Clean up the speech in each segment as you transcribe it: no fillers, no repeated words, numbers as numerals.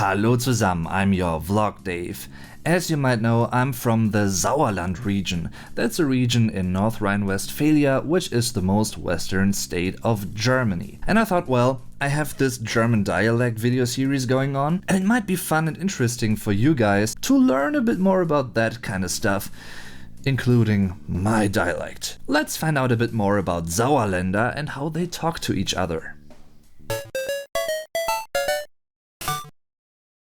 Hallo zusammen, I'm your vlog Dave. As you might know, I'm from the Sauerland region. That's a region in North Rhine-Westphalia, which is the most western state of Germany. And I thought, well, I have this German dialect video series going on, and it might be fun and interesting for you guys to learn a bit more about that kind of stuff, including my dialect. Let's find out a bit more about Sauerländer and how they talk to each other.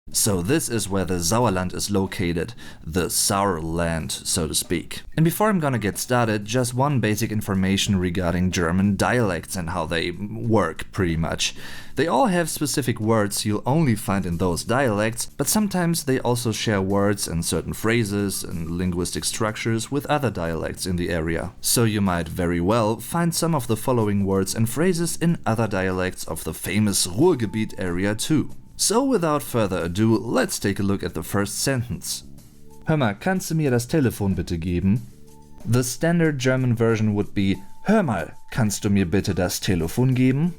So this is where the Sauerland is located, the Sauerland, so to speak. And before I'm gonna get started, just one basic information regarding German dialects and how they work, pretty much. They all have specific words you'll only find in those dialects, but sometimes they also share words and certain phrases and linguistic structures with other dialects in the area. So you might very well find some of the following words and phrases in other dialects of the famous Ruhrgebiet area too. So without further ado, let's take a look at the first sentence. Hör mal, kannst du mir das Telefon bitte geben? The standard German version would be Hör mal, kannst du mir bitte das Telefon geben?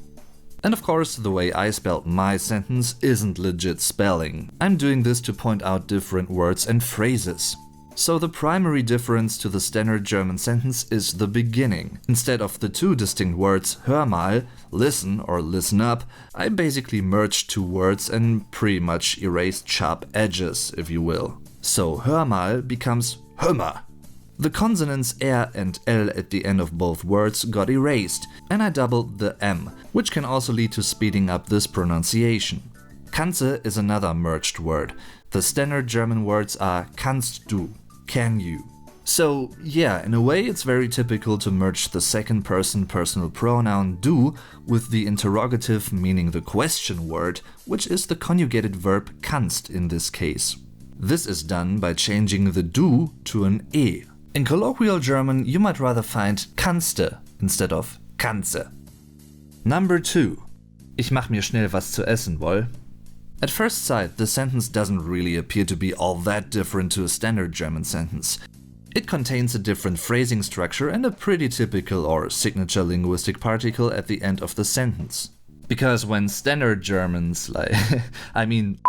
And of course, the way I spelled my sentence isn't legit spelling. I'm doing this to point out different words and phrases. So the primary difference to the standard German sentence is the beginning. Instead of the two distinct words hör mal, listen or listen up, I basically merged two words and pretty much erased sharp edges, if you will. So hör mal becomes hör mal. The consonants R and L at the end of both words got erased, and I doubled the M, which can also lead to speeding up this pronunciation. Kannst is another merged word. The standard German words are kannst du. Can you? So yeah, in a way it's very typical to merge the second person personal pronoun du with the interrogative, meaning the question word, which is the conjugated verb kannst in this case. This is done by changing the du to an e. In colloquial German you might rather find kannste instead of kannse. Number 2. Ich mach mir schnell was zu essen, wohl. At first sight, the sentence doesn't really appear to be all that different to a standard German sentence. It contains a different phrasing structure and a pretty typical or signature linguistic particle at the end of the sentence. Because when standard Germans, I mean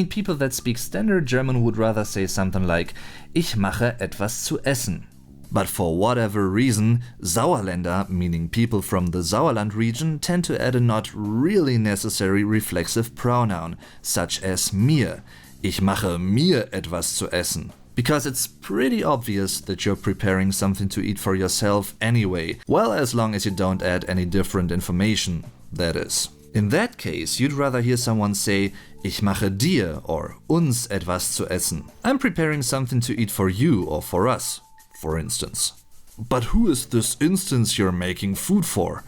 people that speak standard German would rather say something like Ich mache etwas zu essen. But for whatever reason, Sauerländer, meaning people from the Sauerland region, tend to add a not really necessary reflexive pronoun, such as mir. Ich mache mir etwas zu essen. Because it's pretty obvious that you're preparing something to eat for yourself anyway, well, as long as you don't add any different information, that is. In that case, you'd rather hear someone say Ich mache dir or uns etwas zu essen. I'm preparing something to eat for you or for us, for instance. But who is this instance you're making food for?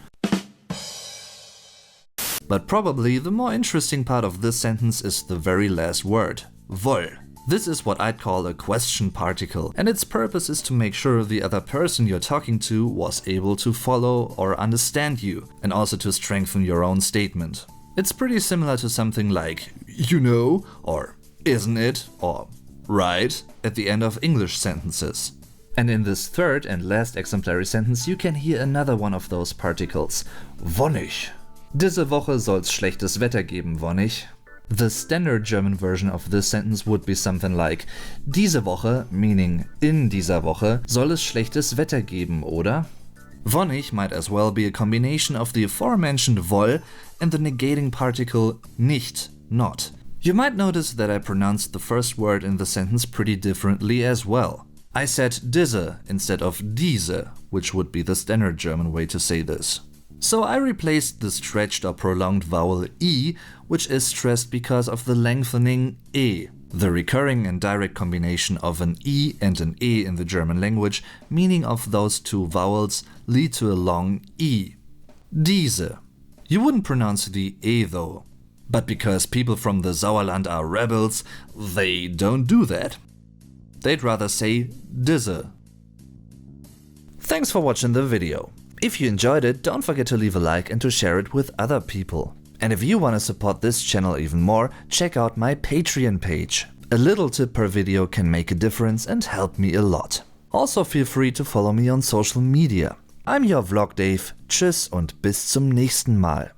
But probably the more interesting part of this sentence is the very last word, wohl. This is what I'd call a question particle, and its purpose is to make sure the other person you're talking to was able to follow or understand you, and also to strengthen your own statement. It's pretty similar to something like you know, or isn't it, or right at the end of English sentences. And in this third and last exemplary sentence you can hear another one of those particles, wonnig. Diese Woche soll's schlechtes Wetter geben, wonnig. The standard German version of this sentence would be something like Diese Woche, meaning in dieser Woche, soll es schlechtes Wetter geben, oder? Wonnig might as well be a combination of the aforementioned wohl and the negating particle nicht, not. You might notice that I pronounced the first word in the sentence pretty differently as well. I said diese instead of diese, which would be the standard German way to say this. So I replaced the stretched or prolonged vowel I, which is stressed because of the lengthening e. The recurring and direct combination of an I and an e in the German language, meaning of those two vowels, lead to a long I. Diese. You wouldn't pronounce the e though. But because people from the Sauerland are rebels, they don't do that. They'd rather say diese. Thanks for watching the video. If you enjoyed it, don't forget to leave a like and to share it with other people. And if you want to support this channel even more, check out my Patreon page. A little tip per video can make a difference and help me a lot. Also feel free to follow me on social media. I'm your Vlog Dave. Tschüss und bis zum nächsten Mal.